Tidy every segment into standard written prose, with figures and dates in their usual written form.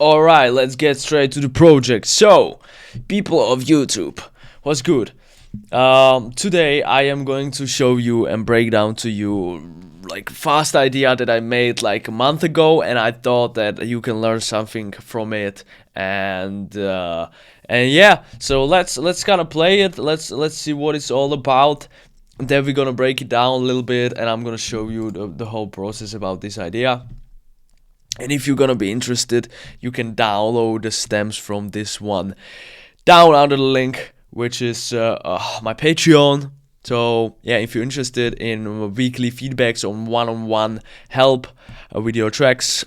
Alright, let's get straight to the project. So, people of YouTube, what's good? Today I am going to show you and break down to you like fast idea that I made like a month ago, and I thought that you can learn something from it. And yeah, so let's kind of play it. Let's see what it's all about. Then we're gonna break it down a little bit, and I'm gonna show you the whole process about this idea. And if you're gonna be interested, you can download the stems from this one down under the link, which is my Patreon. So yeah, if you're interested in weekly feedbacks on one-on-one help with your tracks,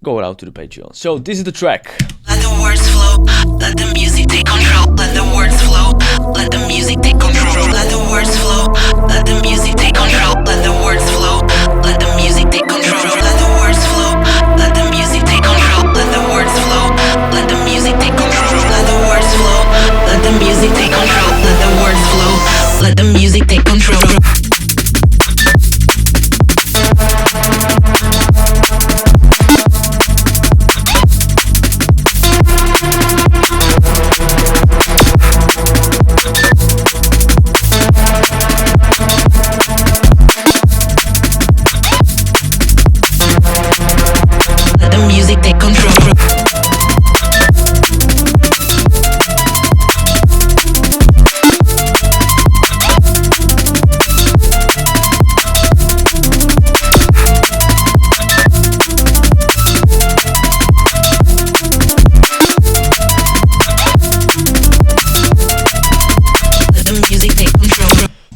go out to the Patreon. So this is the track. Let the words flow, let the music take control. Let the words flow, let the music take control. Let the words flow, let the music take control. Let the words flow, let the music take control. Let the words flow, let the music take control. Let the words flow, let the music take control. Let the words flow, let the music take control. Let the words flow, let the music take control.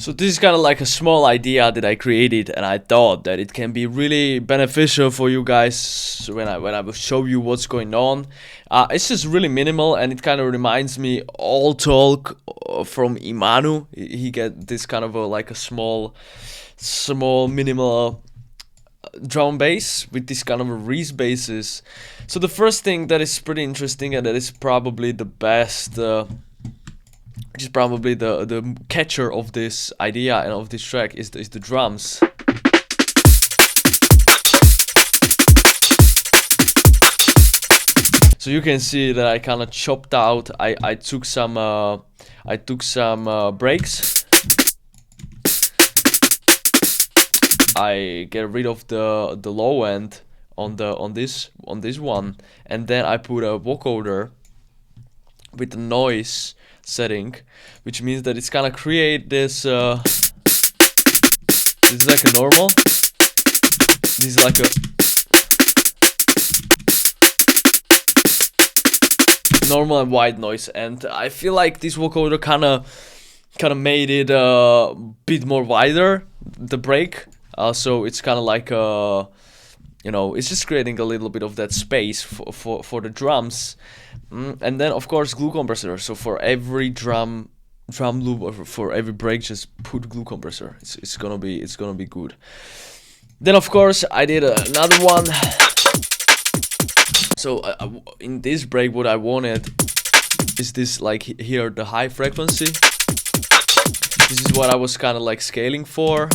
So this is kind of like a small idea that I created, and I thought that it can be really beneficial for you guys when I will show you what's going on. It's just really minimal, and it kind of reminds me all talk from Imanu. He get this kind of like a small minimal drum bass with this kind of a Reese basses. So the first thing that is pretty interesting, and that is probably the best, which is probably the catcher of this idea and of this track, is the drums. So you can see that I kind of chopped out. I took some breaks. I get rid of the low end on this one, and then I put a vocoder with the noise setting, which means that it's gonna create this this is like a normal, this is like a normal and white noise, and I feel like this vocoder kind of made it a bit more wider, the break, so it's kind of like you know, it's just creating a little bit of that space for the drums. And then of course glue compressor. So for every drum loop or for every break, just put glue compressor. It's gonna be good. Then of course I did another one. So in this break, what I wanted is this, like here, the high frequency. This is what I was kind of like scaling for,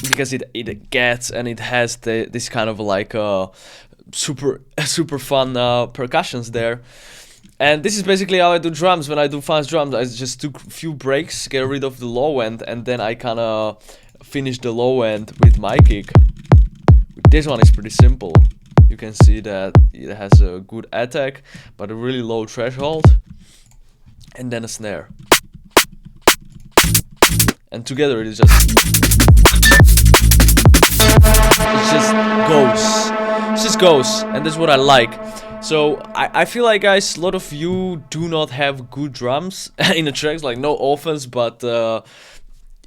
because it gets, and it has this kind of like super fun percussions there. And this is basically how I do drums. When I do fast drums, I just took a few breaks, get rid of the low end, and then I kind of finish the low end with my kick. This one is pretty simple. You can see that it has a good attack but a really low threshold, and then a snare, and together it just goes, and that's what I like. So I feel like, guys, a lot of you do not have good drums in the tracks, like no offense, but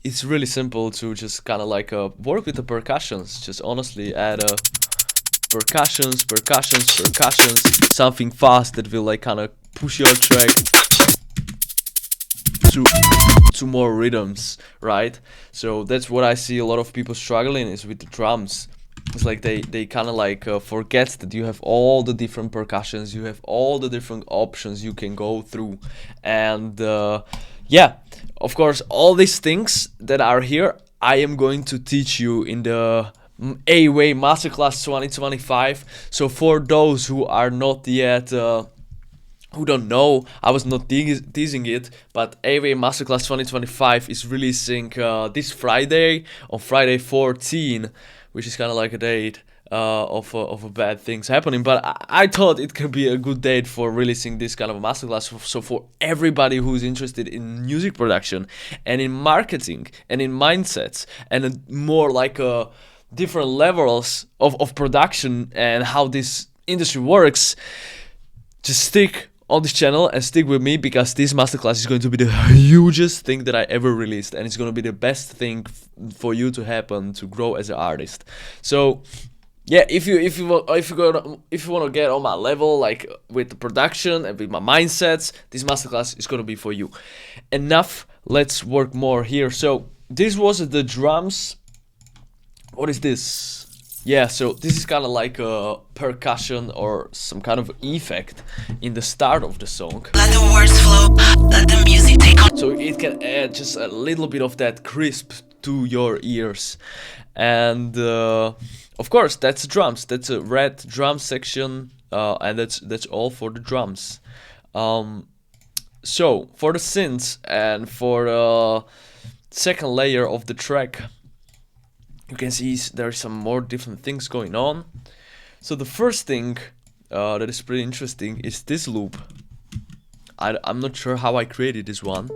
it's really simple to just kind of like work with the percussions. Just honestly add percussions, something fast that will like kind of push your track to more rhythms, right? So that's what I see a lot of people struggling is with the drums. It's like they kind of like forget that you have all the different percussions, you have all the different options you can go through, and yeah, of course, all these things that are here, I am going to teach you in A.way Masterclass 2025. So for those who are not yet who don't know, I was not teasing it, but A.way Masterclass 2025 is releasing this Friday, on Friday 14, which is kind of like a date of bad things happening. But I thought it could be a good date for releasing this kind of a masterclass. So for everybody who's interested in music production and in marketing and in mindsets and more like different levels of production and how this industry works, just stick on this channel and stick with me, because this masterclass is going to be the hugest thing that I ever released, and it's going to be the best thing for you to happen to grow as an artist. So yeah, if you want to get on my level, like with the production and with my mindsets, this masterclass is going to be for you. Enough, let's work more here. So this was the drums. What is this? Yeah, so this is kind of like a percussion or some kind of effect in the start of the song. Let the words flow, let the music take on. So it can add just a little bit of that crisp to your ears. And of course, that's drums. That's a red drum section, and that's all for the drums. So for the synths and for the second layer of the track, you can see there's some more different things going on. So the first thing that is pretty interesting is this loop. I'm not sure how I created this one.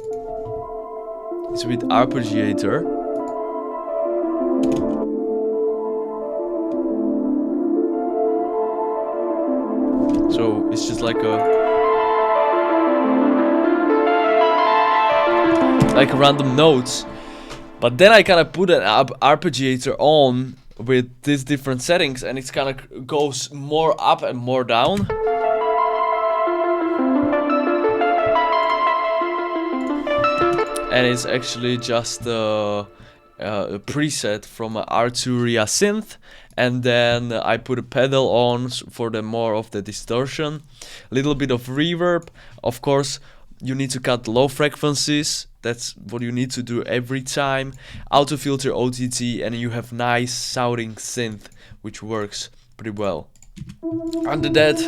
It's with arpeggiator. So it's just like random notes. But then I kind of put an arpeggiator on with these different settings, and it kind of goes more up and more down. And it's actually just a preset from Arturia Synth, and then I put a pedal on for the more of the distortion, a little bit of reverb. Of course, you need to cut low frequencies. That's what you need to do every time. Auto filter OTT, and you have nice sounding synth, which works pretty well. Under that,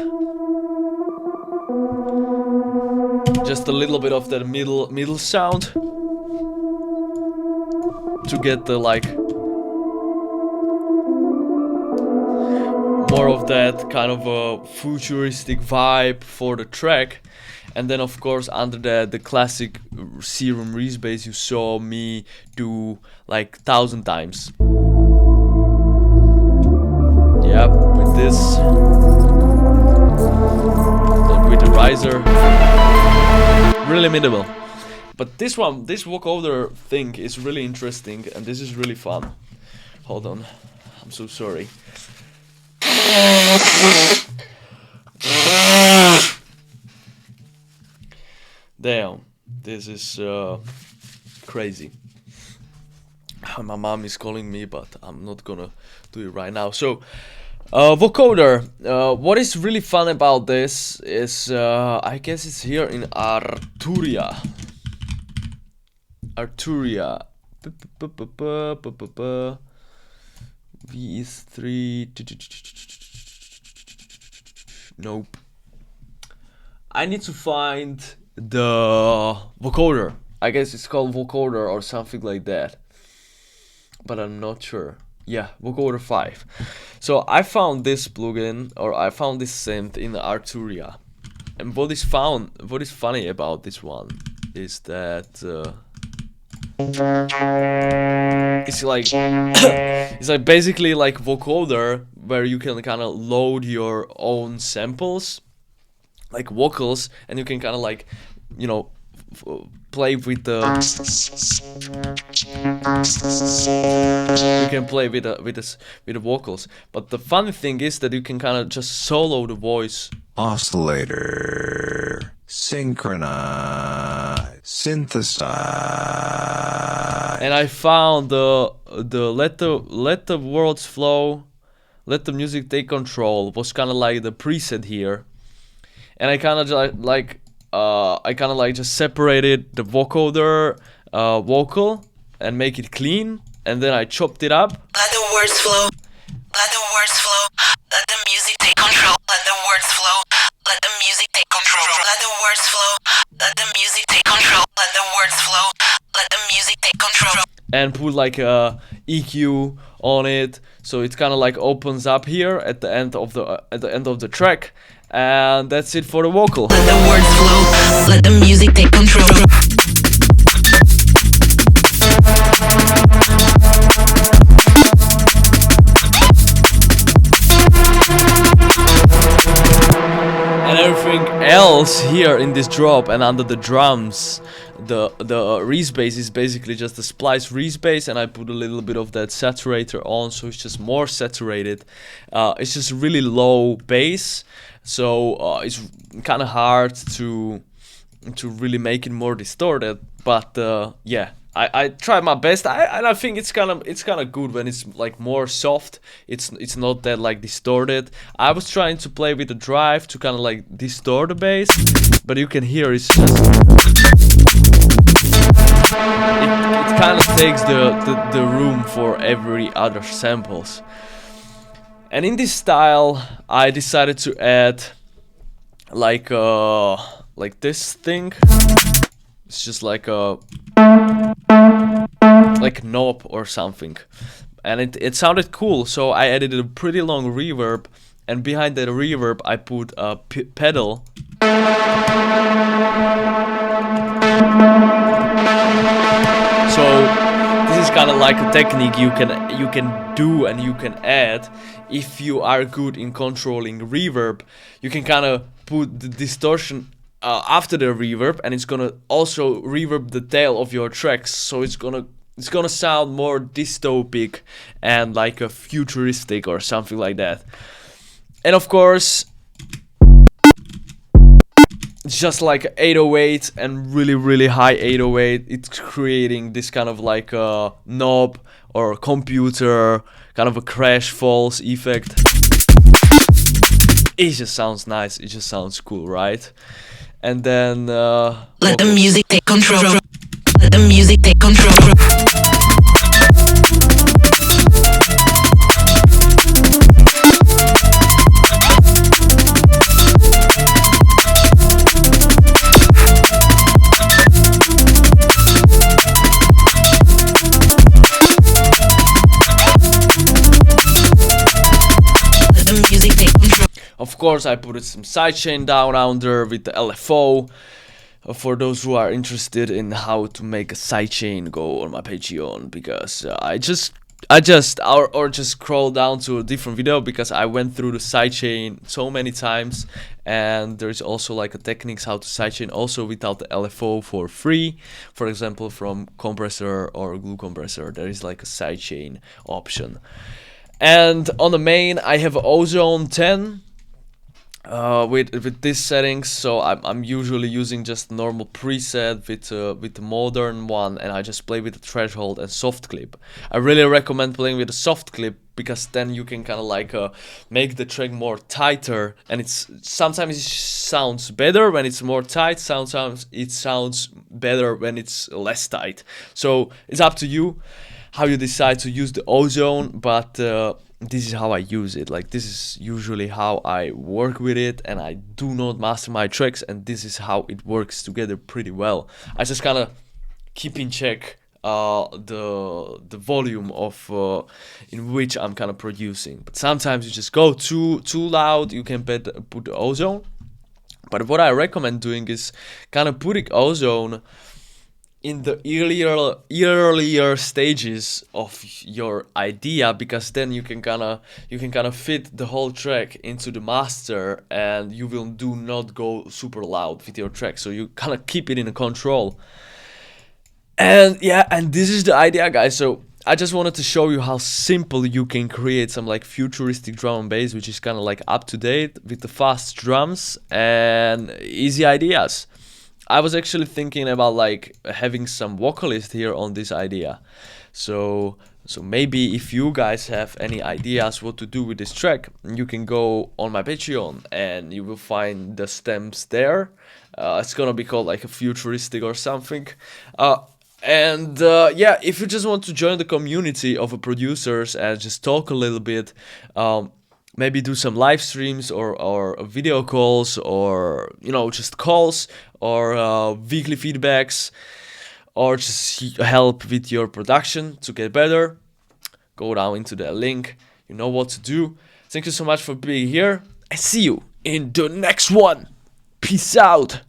just a little bit of that middle sound to get the like more of that kind of a futuristic vibe for the track. And then of course under that, the classic serum Reese bass you saw me do like 1,000 times. Yep, with this, and with the riser, really minimal. But this vocoder thing is really interesting, and this is really fun. Hold on, I'm so sorry. Damn, this is crazy. My mom is calling me, but I'm not gonna do it right now. So, vocoder. What is really fun about this is, I guess it's here in Arturia. V3. Nope. I need to find the vocoder. I guess it's called vocoder or something like that, but I'm not sure. Yeah, vocoder 5. So I found this plugin, or I found this synth in Arturia, and what is funny about this one is that it's like it's like basically like vocoder, where you can kind of load your own samples, like vocals, and you can kind of like, you know, play with the vocals. But the funny thing is that you can kind of just solo the voice. Oscillator, synchronize, synthesize. And I found the let the words flow, let the music take control was kind of like the preset here. And I kind of just separated the vocoder vocal and make it clean, and then I chopped it up. Let the words flow. flow. Let the music take control. Let the words flow. Let the music take control. Let the words flow. Let the music take control. Let the words flow. Let the music take control. And put like a EQ on it, so it kind of like opens up here at the end of the track, and that's it for the vocal. Let the words flow. Let the music take control. And everything else here in this drop and under the drums, the reese bass is basically just a splice reese bass, and I put a little bit of that saturator on, so it's just more saturated. It's just really low bass, so it's kind of hard to really make it more distorted. But yeah, I tried my best. I think it's kind of good when it's like more soft. It's not that like distorted. I was trying to play with the drive to kind of like distort the bass, but you can hear it's just it kind of takes the room for every other samples. And in this style, I decided to add like this thing. It's just like a knob or something, and it sounded cool. So I added a pretty long reverb, and behind that reverb I put a pedal. So this is kind of like a technique you can do and you can add if you are good in controlling reverb. You can kind of put the distortion after the reverb, and it's gonna also reverb the tail of your tracks, so it's gonna sound more dystopic and like a futuristic or something like that. And of course, it's just like 808 and really high 808. It's creating this kind of like a knob or a computer, kind of a crash falls effect. It just sounds nice. It just sounds cool, right? And then let the music take control. Let the music take control. Of course, I put some sidechain down under with the LFO. For those who are interested in how to make a sidechain, go on my Patreon, because I just scroll down to a different video, because I went through the sidechain so many times, and there's also like a techniques how to sidechain also without the LFO for free. For example, from Compressor or Glue Compressor, there is like a sidechain option. And on the main, I have Ozone 10. With these settings, so I'm usually using just normal preset with the modern one, and I just play with the threshold and soft clip. I really recommend playing with a soft clip, because then you can kind of like make the track more tighter, and sometimes it sounds better when it's more tight, sometimes it sounds better when it's less tight. So it's up to you how you decide to use the Ozone, but this is how I use it. Like, this is usually how I work with it, and I do not master my tracks, and this is how it works together pretty well. I just kind of keep in check the volume of in which I'm kind of producing. But sometimes you just go too loud, you can put the Ozone. But what I recommend doing is kind of putting Ozone in the earlier stages of your idea, because then you can kind of fit the whole track into the master, and you will do not go super loud with your track, so you kind of keep it in control. And yeah, and this is the idea, guys. So I just wanted to show you how simple you can create some like futuristic drum and bass, which is kind of like up to date with the fast drums and easy ideas. I was actually thinking about like having some vocalist here on this idea. So maybe if you guys have any ideas what to do with this track, you can go on my Patreon and you will find the stems there. It's gonna be called like a futuristic or something. Yeah, if you just want to join the community of producers and just talk a little bit, maybe do some live streams or video calls, or just calls, or weekly feedbacks, or just help with your production to get better, go down into the link. You know what to do. Thank you so much for being here. I see you in the next one. Peace out.